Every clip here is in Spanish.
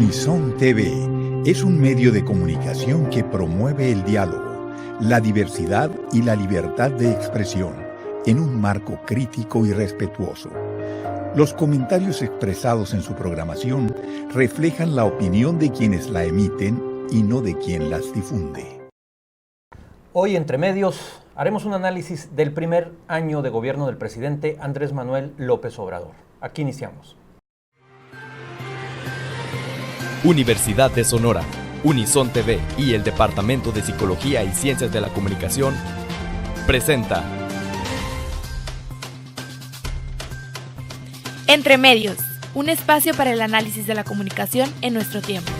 Unison TV es un medio de comunicación que promueve el diálogo, la diversidad y la libertad de expresión en un marco crítico y respetuoso. Los comentarios expresados en su programación reflejan la opinión de quienes la emiten y no de quien las difunde. Hoy, entre medios, haremos un análisis del primer año de gobierno del presidente Andrés Manuel López Obrador. Aquí iniciamos. Universidad de Sonora, Unison TV y el Departamento de Psicología y Ciencias de la Comunicación presenta Entre Medios, un espacio para el análisis de la comunicación en nuestro tiempo.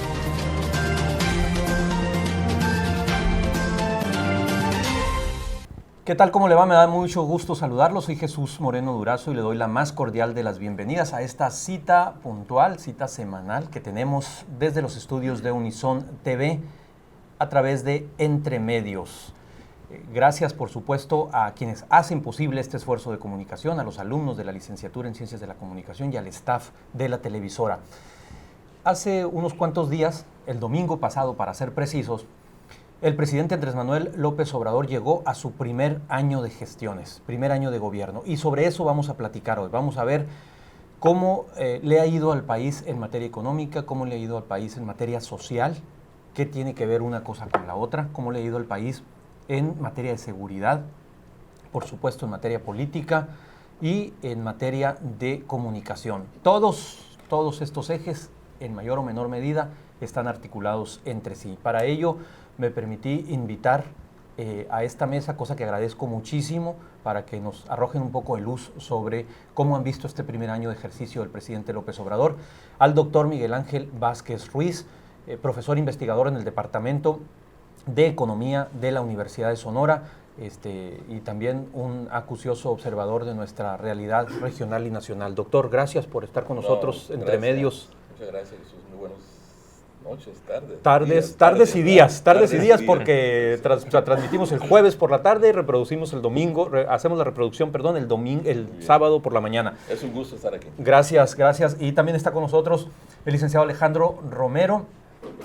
¿Qué tal? ¿Cómo le va? Me da mucho gusto saludarlo. Soy Jesús Moreno Durazo y le doy la más cordial de las bienvenidas a esta cita puntual, cita semanal que tenemos desde los estudios de Unison TV a través de Entre Medios. Gracias, por supuesto, a quienes hacen posible este esfuerzo de comunicación, a los alumnos de la licenciatura en Ciencias de la Comunicación y al staff de la televisora. Hace unos cuantos días, el domingo pasado para ser precisos, el presidente Andrés Manuel López Obrador llegó a su primer año de gestiones, primer año de gobierno, y sobre eso vamos a platicar hoy. Vamos a ver cómo le ha ido al país en materia económica, cómo le ha ido al país en materia social, qué tiene que ver una cosa con la otra, cómo le ha ido al país en materia de seguridad, por supuesto en materia política y en materia de comunicación. Todos estos ejes, en mayor o menor medida, están articulados entre sí. Para ello, me permití invitar a esta mesa, cosa que agradezco muchísimo, para que nos arrojen un poco de luz sobre cómo han visto este primer año de ejercicio del presidente López Obrador, al doctor Miguel Ángel Vázquez Ruiz, profesor investigador en el Departamento de Economía de la Universidad de Sonora, y también un acucioso observador de nuestra realidad regional y nacional. Doctor, gracias por estar con nosotros entre medios. Muchas gracias, Jesús. Muy buenos noches, tardes y días, porque transmitimos el jueves por la tarde y reproducimos el domingo, hacemos la reproducción, el sábado por la mañana. Es un gusto estar aquí. Gracias. Y también está con nosotros el licenciado Alejandro Romero.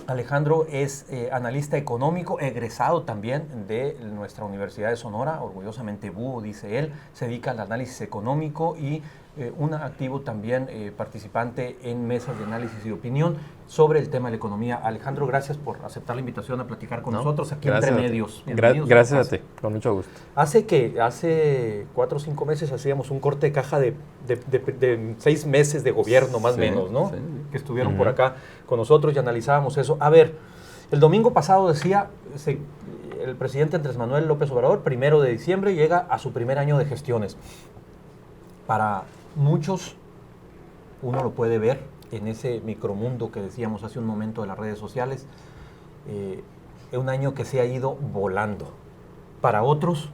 Alejandro es analista económico, egresado también de nuestra Universidad de Sonora, orgullosamente búho, dice él, se dedica al análisis económico y un activo también participante en mesas de análisis y opinión sobre el tema de la economía. Alejandro, gracias por aceptar la invitación a platicar con nosotros aquí Entre Medios. Gracias a ti, con mucho gusto. Hace 4 o 5 meses hacíamos un corte de caja de 6 meses de gobierno, más o menos, ¿no? Sí. Que estuvieron por acá con nosotros y analizábamos eso. A ver, el domingo pasado decía el presidente Andrés Manuel López Obrador, 1 de diciembre, llega a su primer año de gestiones. Para muchos, uno lo puede ver en ese micromundo que decíamos hace un momento de las redes sociales, un año que se ha ido volando. Para otros,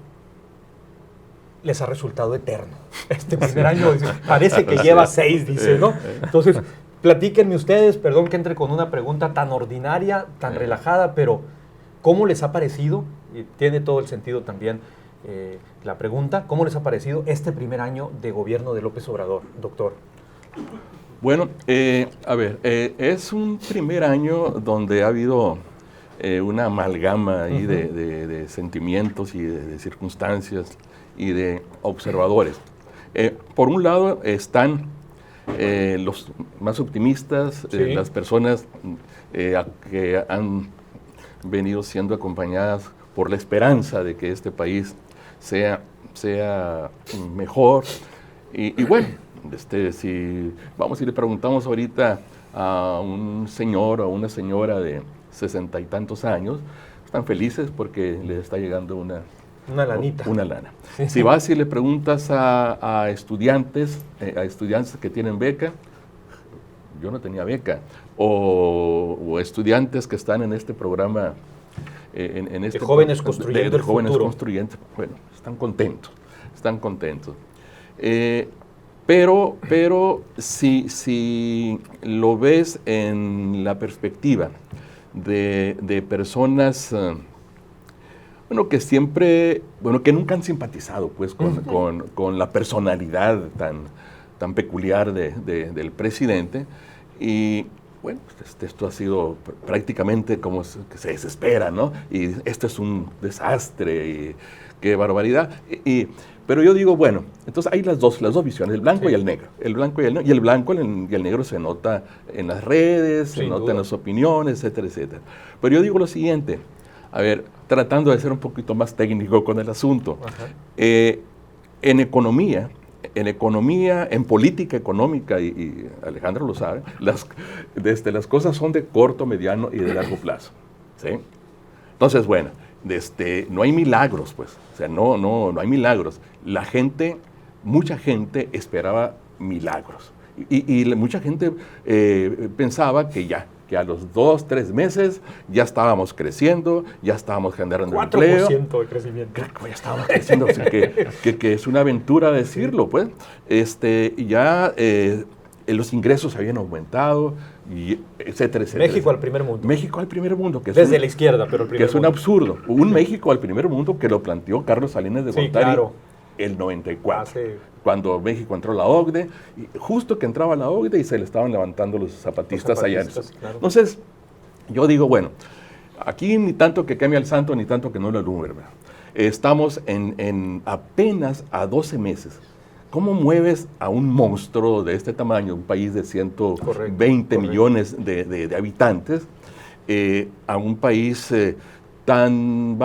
les ha resultado eterno. Este primer año parece que lleva 6, dice, ¿no? Entonces, platíquenme ustedes, perdón que entre con una pregunta tan ordinaria, tan relajada, pero ¿cómo les ha parecido? Y tiene todo el sentido también la pregunta, ¿cómo les ha parecido este primer año de gobierno de López Obrador, doctor? Bueno, es un primer año donde ha habido una amalgama ahí de sentimientos y de circunstancias y de observadores. Por un lado están los más optimistas, las personas que han venido siendo acompañadas por la esperanza de que este país sea mejor. Y bueno, si le preguntamos ahorita a un señor o una señora de 60 y tantos años, están felices porque les está llegando una lanita. Una lana. Sí. Si vas y le preguntas a estudiantes que tienen beca, yo no tenía beca, o estudiantes que están en este programa, de jóvenes construyendo el futuro. Bueno, están contentos. Pero si lo ves en la perspectiva de personas que nunca han simpatizado pues con la personalidad tan peculiar del presidente, y bueno, esto ha sido prácticamente como que se desespera, ¿no? Y esto es un desastre, y qué barbaridad. Pero yo digo, bueno, entonces hay las dos visiones, el blanco y el negro. El blanco y el blanco y el negro se nota en las redes, se nota en las opiniones, etcétera, etcétera. Pero yo digo lo siguiente, a ver, tratando de ser un poquito más técnico con el asunto. En economía, en política económica, y Alejandro lo sabe, las cosas son de corto, mediano y de largo plazo, ¿sí? Entonces, bueno, no hay milagros, pues, o sea, no hay milagros. Mucha gente esperaba milagros, y mucha gente pensaba que a los 2, 3 meses ya estábamos creciendo, ya estábamos generando 4% empleo. 4% de crecimiento. Ya estábamos creciendo, o sea, que es una aventura decirlo, pues. Los ingresos habían aumentado, y etcétera, etcétera. México al primer mundo. México al primer mundo. Que es desde la izquierda, pero el primer que es un absurdo. Un México al primer mundo que lo planteó Carlos Salinas de Gortari, claro, el 94. Cuando México entró a la OCDE, y justo que entraba la OCDE y se le estaban levantando los zapatistas allá en el sur. Claro. Entonces, yo digo, bueno, aquí ni tanto que queme al santo, ni tanto que no lo alumbre. Estamos en apenas a 12 meses. ¿Cómo mueves a un monstruo de este tamaño, un país de 120 millones de habitantes, a un país tan,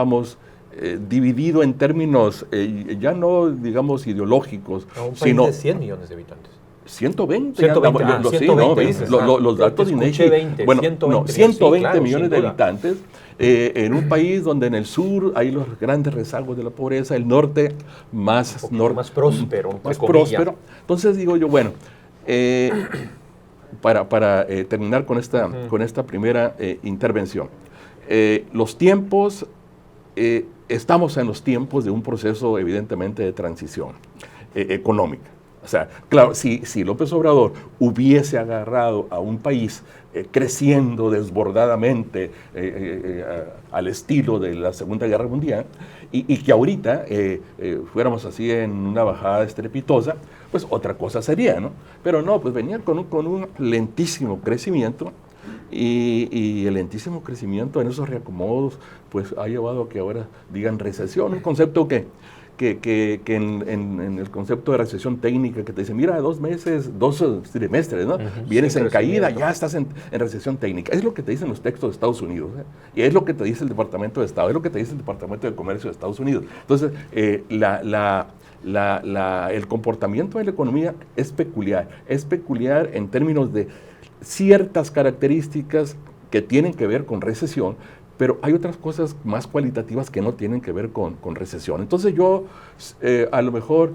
dividido en términos ya no, digamos, ideológicos, a un país sino de 100 millones de habitantes? 120, 120, los datos de INEGI, 120 millones de habitantes, en un país donde en el sur hay los grandes rezagos de la pobreza, el norte más próspero. Entonces digo yo, bueno, para terminar con esta primera intervención, los tiempos, estamos en los tiempos de un proceso evidentemente de transición económica. O sea, claro, si López Obrador hubiese agarrado a un país creciendo desbordadamente al estilo de la Segunda Guerra Mundial y que ahorita fuéramos así en una bajada estrepitosa, pues otra cosa sería, ¿no? Pero no, pues venían con un lentísimo crecimiento y el lentísimo crecimiento en esos reacomodos pues ha llevado a que ahora digan recesión, un concepto que en el concepto de recesión técnica que te dicen, mira, 2 meses, 2 trimestres, ¿no? Vienes en caída, ya estás en recesión técnica. Es lo que te dicen los textos de Estados Unidos, ¿eh? Y es lo que te dice el Departamento de Estado, es lo que te dice el Departamento de Comercio de Estados Unidos. Entonces, el comportamiento de la economía es peculiar en términos de ciertas características que tienen que ver con recesión, pero hay otras cosas más cualitativas que no tienen que ver con recesión. Entonces yo, a lo mejor,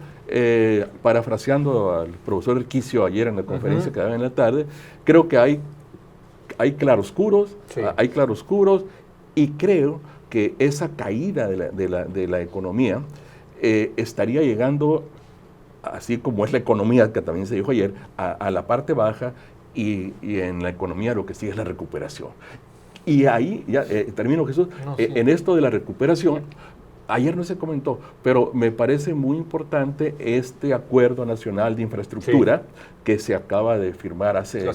parafraseando al profesor Erquicio ayer en la conferencia que daba en la tarde, creo que hay claroscuros, y creo que esa caída de la economía estaría llegando, así como es la economía que también se dijo ayer, a la parte baja, y en la economía lo que sigue es la recuperación. Y ahí, ya termino, Jesús, en esto de la recuperación, ayer no se comentó, pero me parece muy importante este Acuerdo Nacional de Infraestructura que se acaba de firmar hace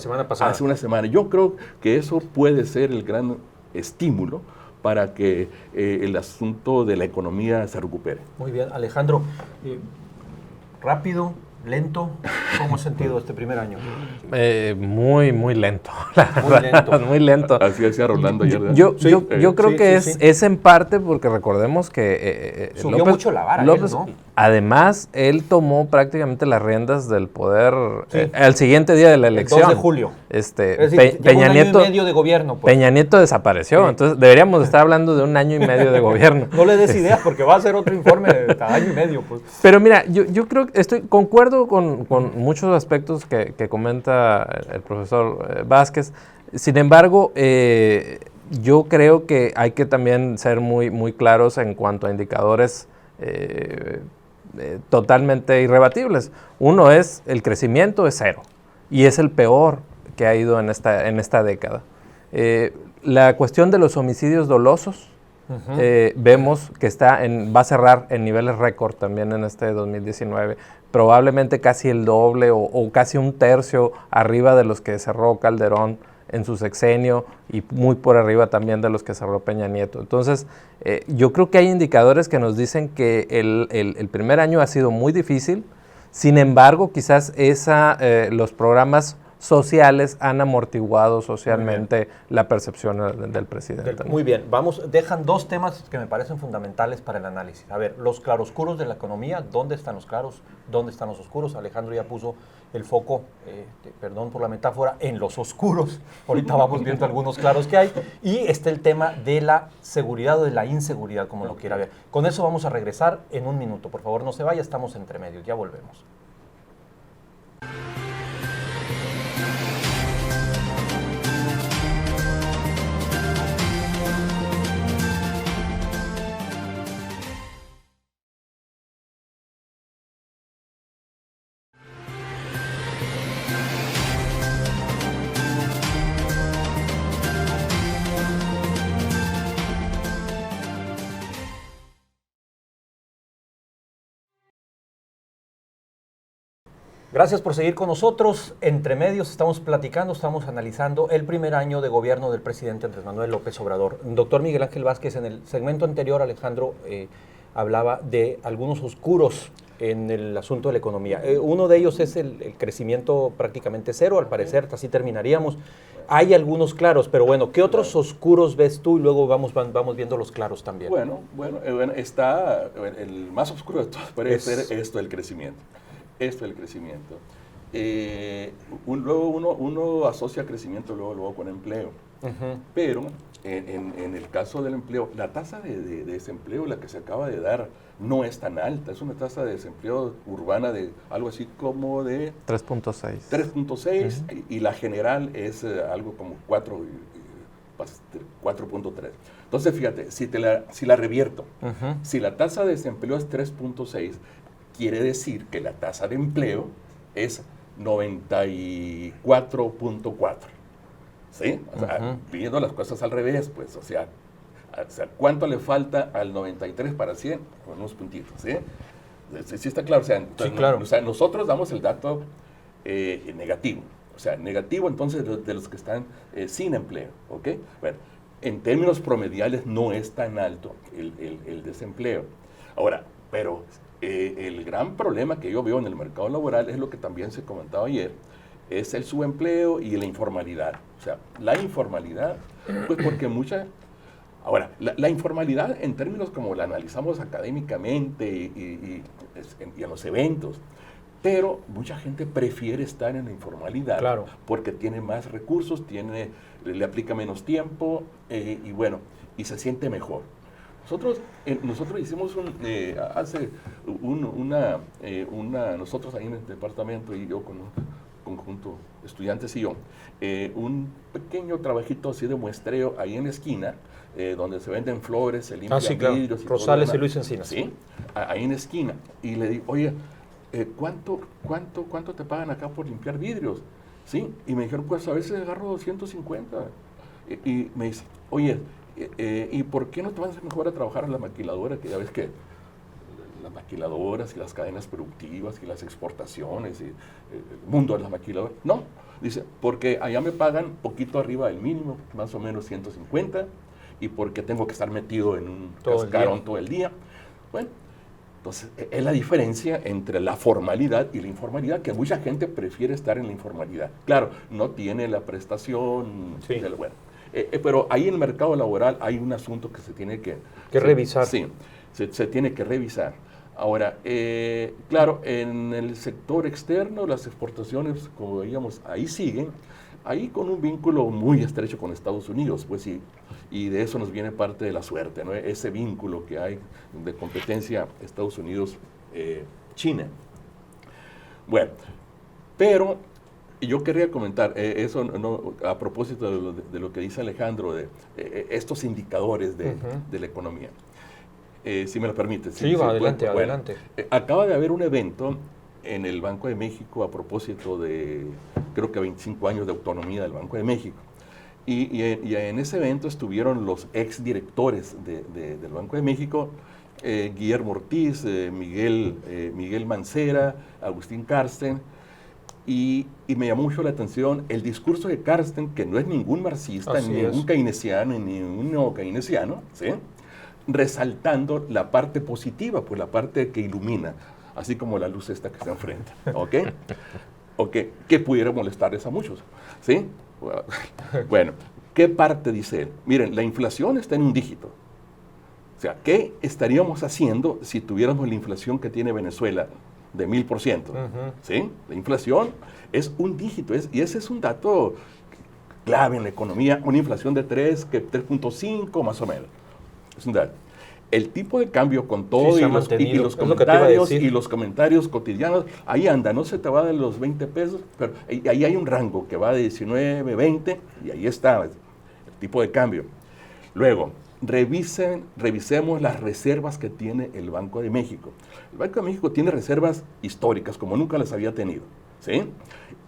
una semana. Yo creo que eso puede ser el gran estímulo para que el asunto de la economía se recupere. Muy bien, Alejandro, rápido, lento, ¿cómo has sentido este primer año? Muy lento, la verdad, muy lento. Así decía Rolando ayer. Yo creo que es en parte porque recordemos que subió mucho la vara, López, ¿no? Además, él tomó prácticamente las riendas del poder al siguiente día de la elección. El 2 de julio. Es decir, Peña Nieto, un año y medio de gobierno. Pues. Peña Nieto desapareció, entonces deberíamos estar hablando de 1 año y medio de gobierno. No le des ideas porque va a ser otro informe de cada año y medio. Pues. Pero mira, yo creo que concuerdo con muchos aspectos que comenta el profesor Vázquez. Sin embargo, yo creo que hay que también ser muy claros en cuanto a indicadores totalmente irrebatibles. Uno es el crecimiento es 0 y es el peor que ha ido en esta década. La cuestión de los homicidios dolosos, vemos que va a cerrar en niveles récord también en este 2019, probablemente casi el doble o casi 1/3 arriba de los que cerró Calderón en su sexenio y muy por arriba también de los que cerró Peña Nieto. Entonces, yo creo que hay indicadores que nos dicen que el primer año ha sido muy difícil. Sin embargo, quizás los programas sociales han amortiguado socialmente la percepción del presidente. Muy bien, dejan dos temas que me parecen fundamentales para el análisis. A ver, los claroscuros de la economía, ¿dónde están los claros? ¿Dónde están los oscuros? Alejandro ya puso el foco, perdón por la metáfora, en los oscuros. Ahorita vamos viendo algunos claros que hay. Y está el tema de la seguridad o de la inseguridad, como lo quiera ver. Con eso vamos a regresar en un minuto. Por favor, no se vaya, estamos entre medios, ya volvemos. Gracias por seguir con nosotros. Entre medios estamos platicando, estamos analizando el primer año de gobierno del presidente Andrés Manuel López Obrador. Doctor Miguel Ángel Vázquez, en el segmento anterior, Alejandro hablaba de algunos oscuros en el asunto de la economía. Uno de ellos es el crecimiento prácticamente cero, al parecer, así terminaríamos. Hay algunos claros, pero bueno, ¿qué otros oscuros ves tú? Y luego vamos viendo los claros también. Bueno, está el más oscuro de todos, puede ser esto del crecimiento. Luego uno asocia crecimiento luego con empleo. Pero en el caso del empleo, la tasa de desempleo, la que se acaba de dar, no es tan alta. Es una tasa de desempleo urbana de algo así como de 3.6. 3.6 y la general es algo como 4.3. Entonces, fíjate, si la revierto, si la tasa de desempleo es 3.6, quiere decir que la tasa de empleo es 94.4. ¿Sí? O sea, viendo las cosas al revés, pues, o sea, ¿cuánto le falta al 93 para 100? Con unos puntitos, ¿sí? Sí está claro, o sea, sí, claro. O sea, nosotros damos el dato negativo, o sea, negativo entonces de los que están sin empleo, ¿ok? Bueno, en términos promediales no es tan alto el desempleo. Ahora, pero el gran problema que yo veo en el mercado laboral es lo que también se comentaba ayer, es el subempleo y la informalidad. O sea, la informalidad, pues porque ahora, la informalidad en términos como la analizamos académicamente y en los eventos, pero mucha gente prefiere estar en la informalidad, claro, porque tiene más recursos, le aplica menos tiempo y bueno, y se siente mejor. Nosotros hicimos nosotros ahí en el departamento y yo con un conjunto de estudiantes y yo, un pequeño trabajito así de muestreo ahí en la esquina, donde se venden flores, se limpian vidrios. Claro. Rosales y Luis Encinas. Sí, ahí en la esquina. Y le digo, oye, ¿cuánto te pagan acá por limpiar vidrios? Sí, y me dijeron, pues a veces agarro 250. Y me dice, oye, ¿y por qué no te vas mejor a trabajar en la maquiladora? Que ya ves que las maquiladoras y las cadenas productivas y las exportaciones y el mundo de las maquiladoras. No, dice, porque allá me pagan poquito arriba del mínimo, más o menos 150, y porque tengo que estar metido en un cascarón todo el día. Bueno, entonces es la diferencia entre la formalidad y la informalidad, que mucha gente prefiere estar en la informalidad. Claro, no tiene la prestación, sí. Bueno, pero ahí en el mercado laboral hay un asunto que se tiene que revisar. Sí, se tiene que revisar. Ahora, claro, en el sector externo, las exportaciones, como veíamos, ahí siguen, ahí con un vínculo muy estrecho con Estados Unidos, pues sí, y de eso nos viene parte de la suerte, ¿no? Ese vínculo que hay de competencia Estados Unidos-China. Bueno, pero yo quería comentar eso a propósito de lo que dice Alejandro, de estos indicadores de la economía. Si me lo permite. Sí, adelante, adelante. Acaba de haber un evento en el Banco de México a propósito de, creo que 25 años de autonomía del Banco de México. Y en ese evento estuvieron los exdirectores del Banco de México, Guillermo Ortiz, Miguel Mancera, Agustín Carsten, Y me llamó mucho la atención el discurso de Carsten, que no es ningún marxista, Así ni es. ningún keynesiano, ni ningún neokeynesiano, ¿sí? Resaltando la parte positiva, pues la parte que ilumina, así como la luz esta que se enfrenta, ¿ok? ¿Ok? Que pudiera molestarles a muchos, ¿sí? Bueno, ¿qué parte dice él? Miren, la inflación está en un dígito. O sea, ¿qué estaríamos haciendo si tuviéramos la inflación que tiene Venezuela de 1000%? ¿Sí? La inflación es un dígito, y ese es un dato clave en la economía, una inflación de 3.5 más o menos. Es un dato. El tipo de cambio con todo Sí, y los comentarios cotidianos, ahí anda, no se te va de los 20 pesos, pero ahí hay un rango que va de 19, 20, y ahí está el tipo de cambio. Luego, revisemos las reservas que tiene el Banco de México. El Banco de México tiene reservas históricas, como nunca las había tenido, ¿sí?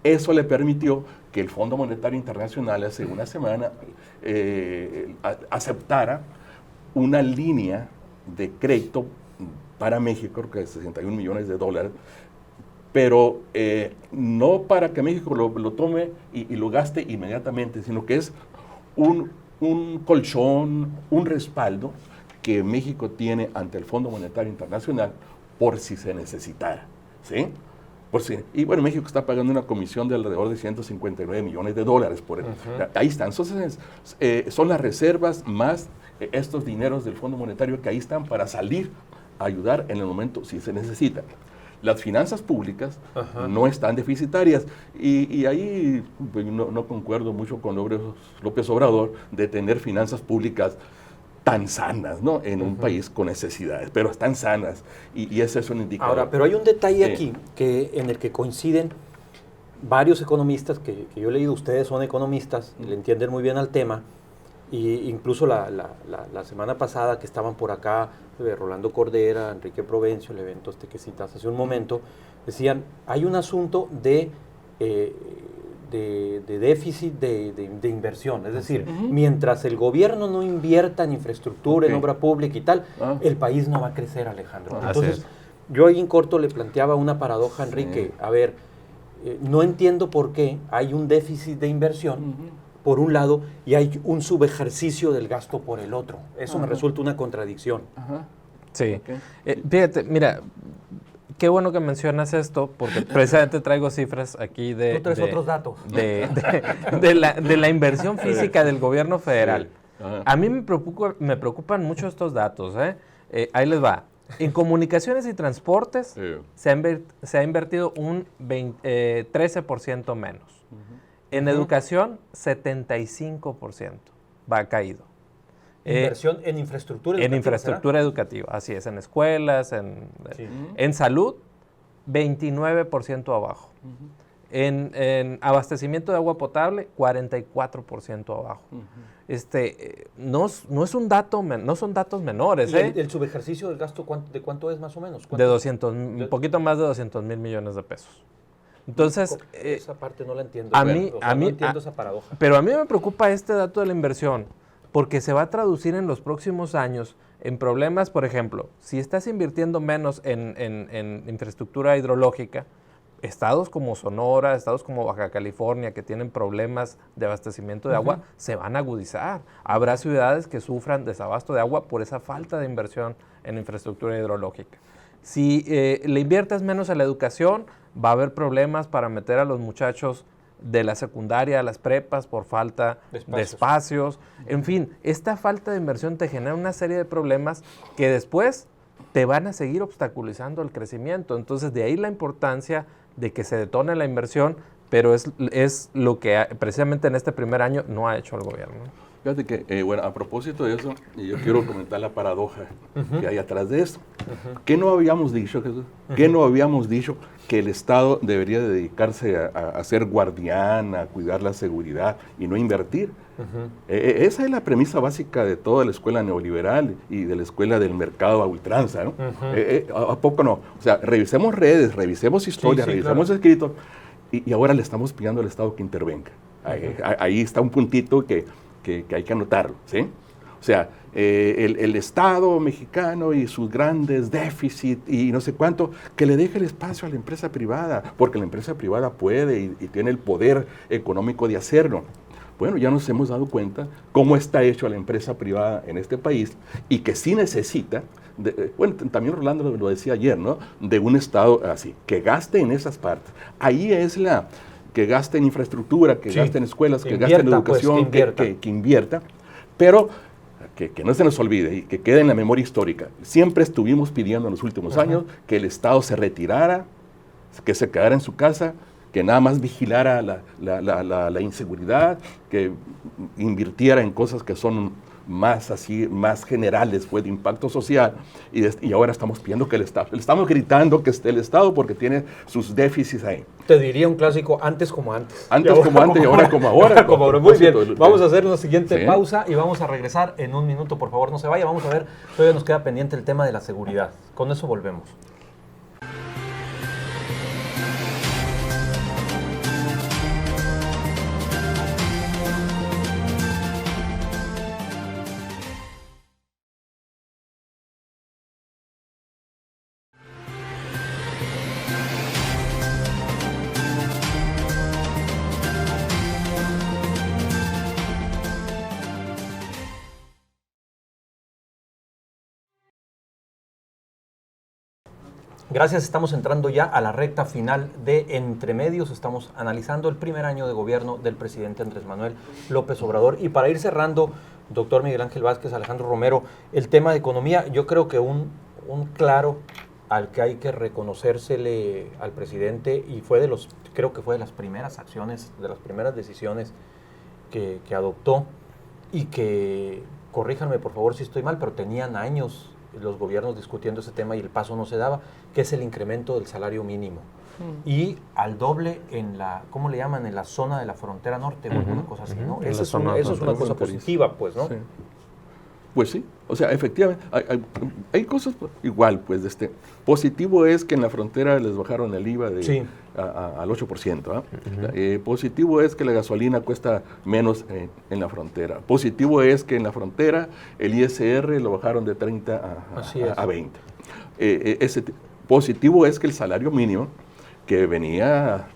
Eso le permitió que el Fondo Monetario Internacional hace una semana aceptara una línea de crédito para México, creo que de $61 millones, pero no para que México lo tome y lo gaste inmediatamente, sino que es un colchón, un respaldo que México tiene ante el Fondo Monetario Internacional por si se necesitara, ¿sí? Y bueno, México está pagando una comisión de alrededor de $159 millones por él. Ahí están. Entonces, son las reservas más estos dineros del Fondo Monetario que ahí están para salir a ayudar en el momento si se necesita. Las finanzas públicas no están deficitarias y ahí pues, no concuerdo mucho con López Obrador de tener finanzas públicas tan sanas, ¿no? En un país con necesidades, pero están sanas y ese es un indicador. Ahora, pero hay un detalle aquí en el que coinciden varios economistas que yo he leído, ustedes son economistas, le entienden muy bien al tema, y incluso la semana pasada que estaban por acá, Rolando Cordera, Enrique Provencio, el evento que citas hace un momento, decían, hay un asunto de déficit de inversión, es decir, mientras el gobierno no invierta en infraestructura, en obra pública y tal, el país no va a crecer, Alejandro. Entonces, yo ahí en corto le planteaba una paradoja a Enrique, a ver, no entiendo por qué hay un déficit de inversión, por un lado, y hay un subejercicio del gasto por el otro. Eso me resulta una contradicción. Sí. Fíjate, mira, qué bueno que mencionas esto, porque precisamente traigo cifras aquí de... Tú traes otros datos. De la inversión física del gobierno federal. Sí. A mí me preocupan mucho estos datos. Ahí les va. En comunicaciones y transportes se ha invertido un 13% menos. En educación, 75% ha caído. Inversión en infraestructura educativa. En infraestructura educativa, así es, en escuelas, en salud, 29% abajo. En abastecimiento de agua potable, 44% abajo. No es un dato, no son datos menores. ¿Y el subejercicio del gasto de cuánto es más o menos? De 200, un poquito más de 200,000 millones de pesos. Entonces, esa parte no la entiendo. No entiendo esa paradoja. Pero a mí me preocupa este dato de la inversión, porque se va a traducir en los próximos años en problemas, por ejemplo, si estás invirtiendo menos en infraestructura hidrológica, estados como Sonora, estados como Baja California, que tienen problemas de abastecimiento de agua, se van a agudizar. Habrá ciudades que sufran desabasto de agua por esa falta de inversión en infraestructura hidrológica. Si le inviertes menos a la educación, va a haber problemas para meter a los muchachos de la secundaria a las prepas por falta de espacios. En fin, esta falta de inversión te genera una serie de problemas que después te van a seguir obstaculizando el crecimiento. Entonces, de ahí la importancia de que se detone la inversión, pero es lo que precisamente en este primer año no ha hecho el gobierno. Fíjate que, bueno, a propósito de eso, yo quiero comentar la paradoja que hay atrás de esto. ¿Qué no habíamos dicho, Jesús? ¿Qué no habíamos dicho que el Estado debería dedicarse a ser guardián, a cuidar la seguridad y no invertir? Esa es la premisa básica de toda la escuela neoliberal y de la escuela del mercado a ultranza, ¿no? ¿A poco no? O sea, revisemos redes, revisemos historia, revisemos escritos y ahora le estamos pidiendo al Estado que intervenga. Ahí está un puntito que hay que anotarlo, ¿sí? O O sea, el Estado mexicano y sus grandes déficits y no sé cuánto, que le deje el espacio a la empresa privada, porque la empresa privada puede y tiene el poder económico de hacerlo. Bueno, ya nos hemos dado cuenta cómo está hecho la empresa privada en este país y que sí necesita, bueno, también Rolando lo decía ayer, ¿no? De un Estado así, que gaste en esas partes. Ahí es que gaste en infraestructura, que gaste en escuelas, que gaste en educación, que invierta, pero que no se nos olvide y que quede en la memoria histórica. Siempre estuvimos pidiendo en los últimos años que el Estado se retirara, que se quedara en su casa, que nada más vigilara la inseguridad, que invirtiera en cosas que son más generales, pues, de impacto social, y ahora estamos pidiendo que el Estado, le estamos gritando que esté el Estado porque tiene sus déficits ahí. Te diría un clásico, antes como antes. Antes como antes y ahora como ahora. Muy bien, vamos a hacer una siguiente pausa y vamos a regresar en un minuto, por favor, no se vaya, vamos a ver, todavía nos queda pendiente el tema de la seguridad. Con eso volvemos. Gracias, estamos entrando ya a la recta final de Entre Medios. Estamos analizando el primer año de gobierno del presidente Andrés Manuel López Obrador. Y para ir cerrando, doctor Miguel Ángel Vázquez, Alejandro Romero, el tema de economía, yo creo que un claro al que hay que reconocérsele al presidente, y creo que fue de las primeras acciones, de las primeras decisiones que adoptó, y que, corríjanme por favor si estoy mal, pero tenían años los gobiernos discutiendo ese tema y el paso no se daba, que es el incremento del salario mínimo. Y al doble en ¿cómo le llaman? En la zona de la frontera norte o alguna cosa así, ¿no? Eso es una cosa positiva, pues, ¿no? Sí. Pues sí, o sea, efectivamente, hay cosas igual, pues, positivo es que en la frontera les bajaron el IVA al 8%, positivo es que la gasolina cuesta menos en la frontera, positivo es que en la frontera el ISR lo bajaron de 30 a 20. Positivo es que el salario mínimo, que venía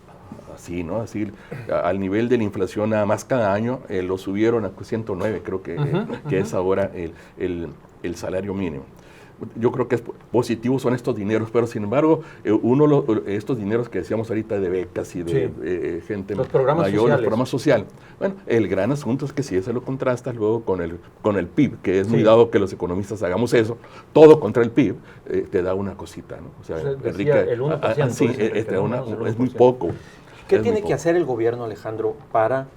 así, ¿no? Así, al nivel de la inflación nada más cada año, lo subieron a 109, creo que es ahora el salario mínimo. Yo creo que es positivo son estos dineros, pero sin embargo, estos dineros que decíamos ahorita de becas y de gente los programas mayor, sociales. Los programas sociales. Bueno, el gran asunto es que si eso lo contrastas luego con el PIB, que es muy dado que los economistas hagamos eso, todo contra el PIB, te da una cosita, ¿no? O sea, Enrique, el 1%, es muy poco. ¿Qué tiene que hacer el gobierno, Alejandro, para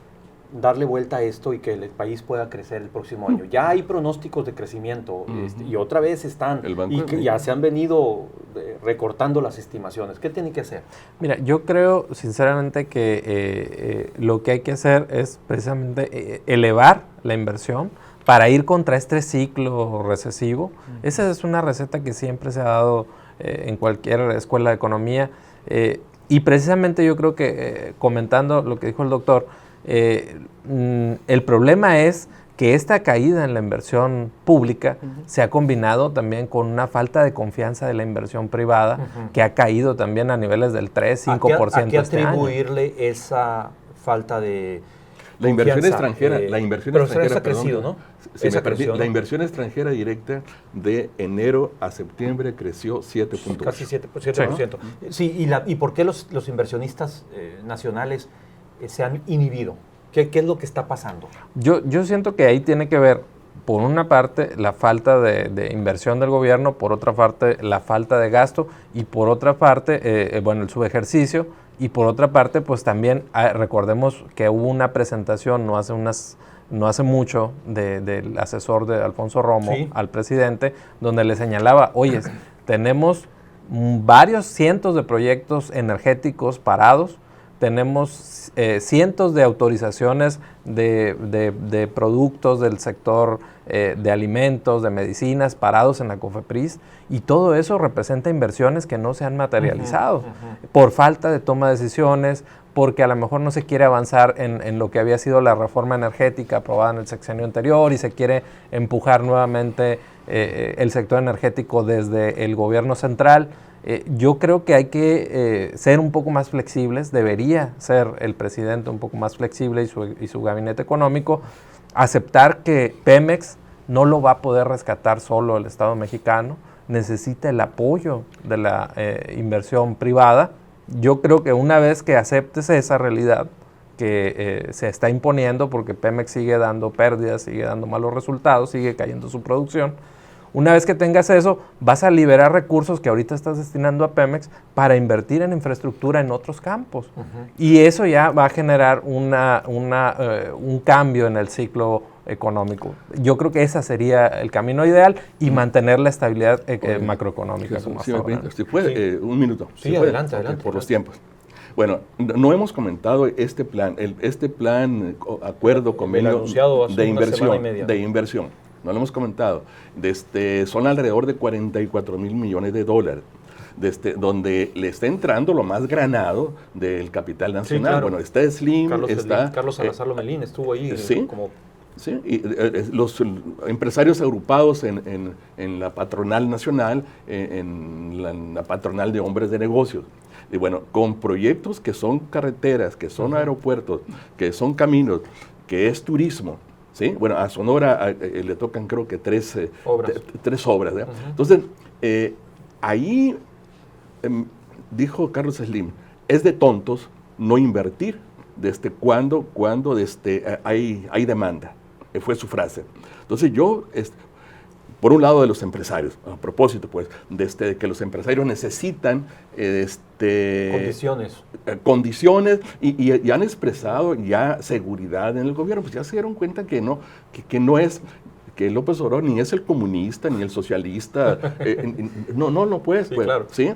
darle vuelta a esto y que el país pueda crecer el próximo año? Ya hay pronósticos de crecimiento y otra vez están, y que ya se han venido recortando las estimaciones. ¿Qué tiene que hacer? Mira, yo creo sinceramente que lo que hay que hacer es precisamente elevar la inversión para ir contra este ciclo recesivo. Esa es una receta que siempre se ha dado en cualquier escuela de economía. Y precisamente yo creo que, comentando lo que dijo el doctor, el problema es que esta caída en la inversión pública se ha combinado también con una falta de confianza de la inversión privada, que ha caído también a niveles del 3-5% ¿A qué este año. atribuirle esa falta de la inversión extranjera, pero esa ha crecido, ¿no? La inversión extranjera directa de enero a septiembre creció 7.8%. Casi 7%. Sí, ¿y por qué los inversionistas nacionales se han inhibido? ¿Qué es lo que está pasando? Yo siento que ahí tiene que ver, por una parte, la falta de inversión del gobierno, por otra parte, la falta de gasto, y por otra parte, el subejercicio, y por otra parte, pues también recordemos que hubo una presentación no hace mucho del asesor de Alfonso Romo al presidente, donde le señalaba, oye, tenemos varios cientos de proyectos energéticos parados, tenemos cientos de autorizaciones de productos del sector de alimentos, de medicinas parados en la COFEPRIS, y todo eso representa inversiones que no se han materializado por falta de toma de decisiones, porque a lo mejor no se quiere avanzar en lo que había sido la reforma energética aprobada en el sexenio anterior y se quiere empujar nuevamente el sector energético desde el gobierno central. Yo creo que hay que ser un poco más flexibles, debería ser el presidente un poco más flexible y su gabinete económico, aceptar que Pemex no lo va a poder rescatar solo el Estado mexicano, necesita el apoyo de la inversión privada. Yo creo que una vez que aceptes esa realidad que se está imponiendo, porque Pemex sigue dando pérdidas, sigue dando malos resultados, sigue cayendo su producción, una vez que tengas eso, vas a liberar recursos que ahorita estás destinando a Pemex para invertir en infraestructura en otros campos. Y eso ya va a generar un cambio en el ciclo económico. Yo creo que ese sería el camino ideal y mantener la estabilidad macroeconómica. Si puede, un minuto. Sí, adelante. Por los tiempos. Bueno, no hemos comentado este plan, acuerdo, convenio de inversión. No lo hemos comentado. Son alrededor de 44 mil millones de dólares, donde le está entrando lo más granado del capital nacional. Sí, claro. Bueno, está Slim, Carlos Salazar Lomelín estuvo ahí. Sí, sí, y los empresarios agrupados en la patronal nacional, en la patronal de hombres de negocios. Y bueno, con proyectos que son carreteras, que son aeropuertos, que son caminos, que es turismo. ¿Sí? Bueno, a Sonora le tocan creo que tres obras. Entonces, ahí dijo Carlos Slim, es de tontos no invertir cuando hay demanda. Fue su frase. Entonces yo, por un lado de los empresarios, a propósito pues, de que los empresarios necesitan condiciones y han expresado ya seguridad en el gobierno, pues ya se dieron cuenta que que López Obrador ni es el comunista ni el socialista, no puede. Sí, claro. ¿Sí?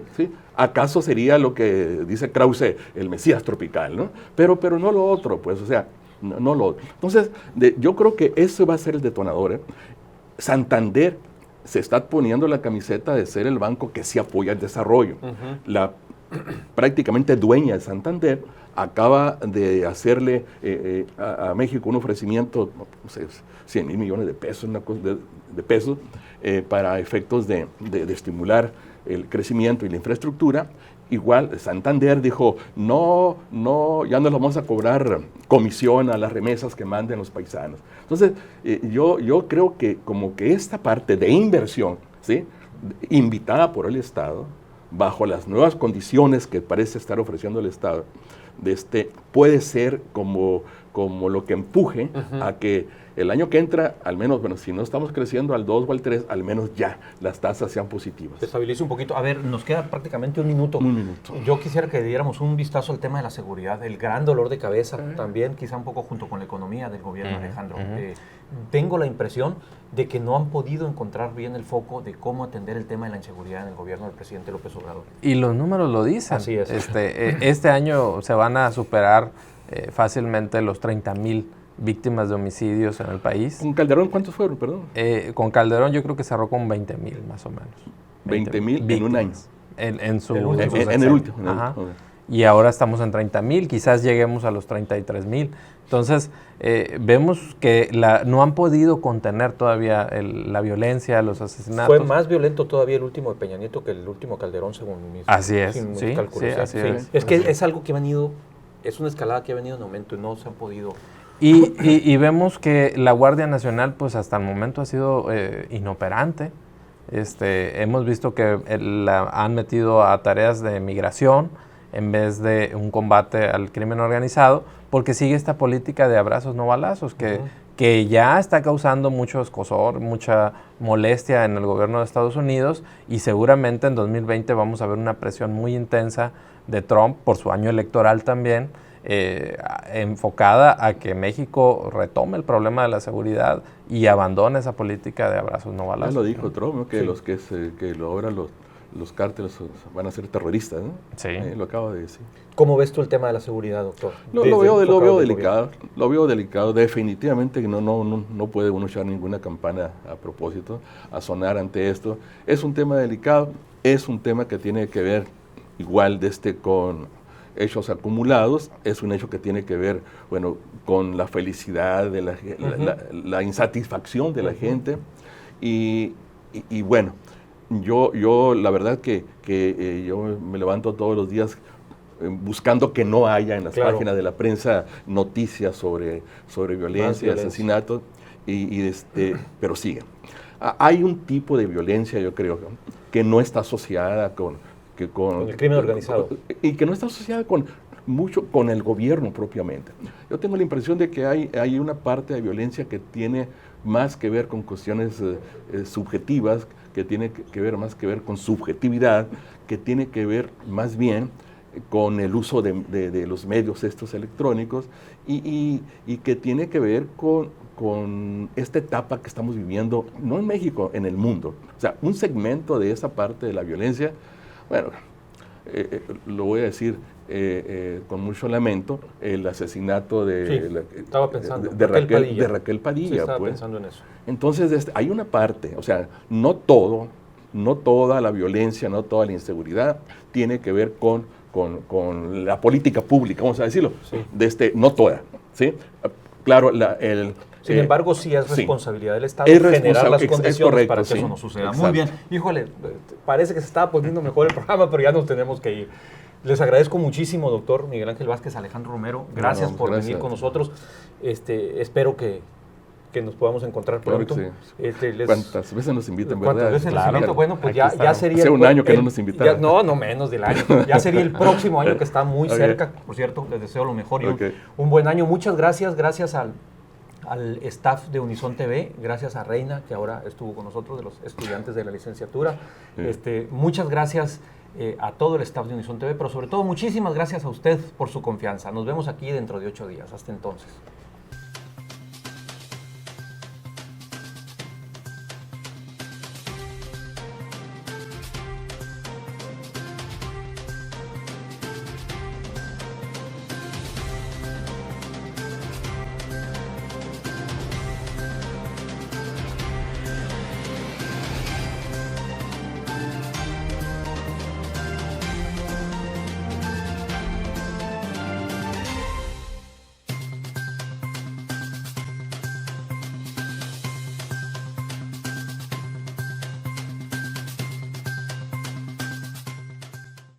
¿Acaso sería lo que dice Krause, el Mesías tropical, ¿no? Pero no lo otro, pues, o sea, no lo otro. Entonces, yo creo que eso va a ser el detonador, Santander se está poniendo la camiseta de ser el banco que sí apoya el desarrollo. La prácticamente dueña de Santander acaba de hacerle a México un ofrecimiento, no sé, 100 mil millones de pesos, para efectos de estimular el crecimiento y la infraestructura. Igual Santander dijo, no, ya no les vamos a cobrar comisión a las remesas que manden los paisanos. Entonces, yo creo que como que esta parte de inversión, ¿sí?, invitada por el Estado, bajo las nuevas condiciones que parece estar ofreciendo el Estado, puede ser como lo que empuje a que el año que entra, al menos, bueno, si no estamos creciendo al 2 o al 3, al menos ya las tasas sean positivas. Se estabilice un poquito. A ver, nos queda prácticamente un minuto. Yo quisiera que diéramos un vistazo al tema de la seguridad, el gran dolor de cabeza también, quizá un poco junto con la economía del gobierno, Alejandro. Tengo la impresión de que no han podido encontrar bien el foco de cómo atender el tema de la inseguridad en el gobierno del presidente López Obrador. Y los números lo dicen. Así es. Este año se van a superar fácilmente los 30,000 víctimas de homicidios en el país. ¿Con Calderón cuántos fueron, perdón? Con Calderón yo creo que cerró con 20,000 más o menos. 20,000 en un año. En el último. Y ahora estamos en 30,000, quizás lleguemos a los 33,000. Entonces, vemos que no han podido contener todavía la violencia, los asesinatos. Fue más violento todavía el último de Peña Nieto que el último Calderón, según mis Así es, así es. Es que es algo que ha venido, es una escalada que ha venido en aumento y no se han podido... Y vemos que la Guardia Nacional, pues hasta el momento ha sido inoperante. Hemos visto que la han metido a tareas de migración en vez de un combate al crimen organizado, porque sigue esta política de abrazos no balazos, que ya está causando mucho escozor, mucha molestia en el gobierno de Estados Unidos, y seguramente en 2020 vamos a ver una presión muy intensa de Trump por su año electoral también, enfocada a que México retome el problema de la seguridad y abandone esa política de abrazos no balazos. Ya lo dijo Trump, ¿no? Que ahora los cárteles van a ser terroristas, ¿no? Sí. Lo acaba de decir. ¿Cómo ves tú el tema de la seguridad, doctor? Lo veo delicado. Definitivamente que no puede uno echar ninguna campana a propósito, a sonar ante esto. Es un tema delicado, es un tema que tiene que ver igual con hechos acumulados, es un hecho que tiene que ver, bueno, con la felicidad, de la insatisfacción de la gente. Y bueno, yo la verdad que yo me levanto todos los días buscando que no haya en las páginas de la prensa noticias sobre violencia y asesinatos, pero sigue. Hay un tipo de violencia, yo creo, que no está asociada con el crimen organizado. Y que no está asociada mucho con el gobierno propiamente. Yo tengo la impresión de que hay una parte de violencia que tiene más que ver con cuestiones subjetivas, que tiene que ver más que ver con subjetividad, que tiene que ver más bien con el uso de los medios estos electrónicos y que tiene que ver con esta etapa que estamos viviendo, no en México, en el mundo. O sea, un segmento de esa parte de la violencia, bueno, lo voy a decir con mucho lamento, el asesinato de Raquel Padilla. Sí, estaba pensando en eso. Entonces, hay una parte, o sea, no toda la violencia, no toda la inseguridad tiene que ver con la política pública, vamos a decirlo, no toda, ¿sí? Claro, sin embargo, sí es responsabilidad del Estado generar las condiciones para que eso no suceda. Exacto. Muy bien. Híjole, parece que se estaba poniendo mejor el programa, pero ya nos tenemos que ir. Les agradezco muchísimo, doctor Miguel Ángel Vázquez, Alejandro Romero. Gracias por venir con nosotros. Espero que nos podamos encontrar pronto. Claro que sí. ¿Cuántas veces nos invitan, verdad? ¿Cuántas veces nos invitan? Bueno, pues ya sería... Hace un año que no nos invitaron. No menos del año. Ya sería el próximo año que está muy cerca. Por cierto, les deseo lo mejor y un buen año. Muchas gracias. Gracias al staff de Unison TV, gracias a Reina, que ahora estuvo con nosotros, de los estudiantes de la licenciatura. Muchas gracias a todo el staff de Unison TV, pero sobre todo muchísimas gracias a usted por su confianza. Nos vemos aquí dentro de 8 días. Hasta entonces.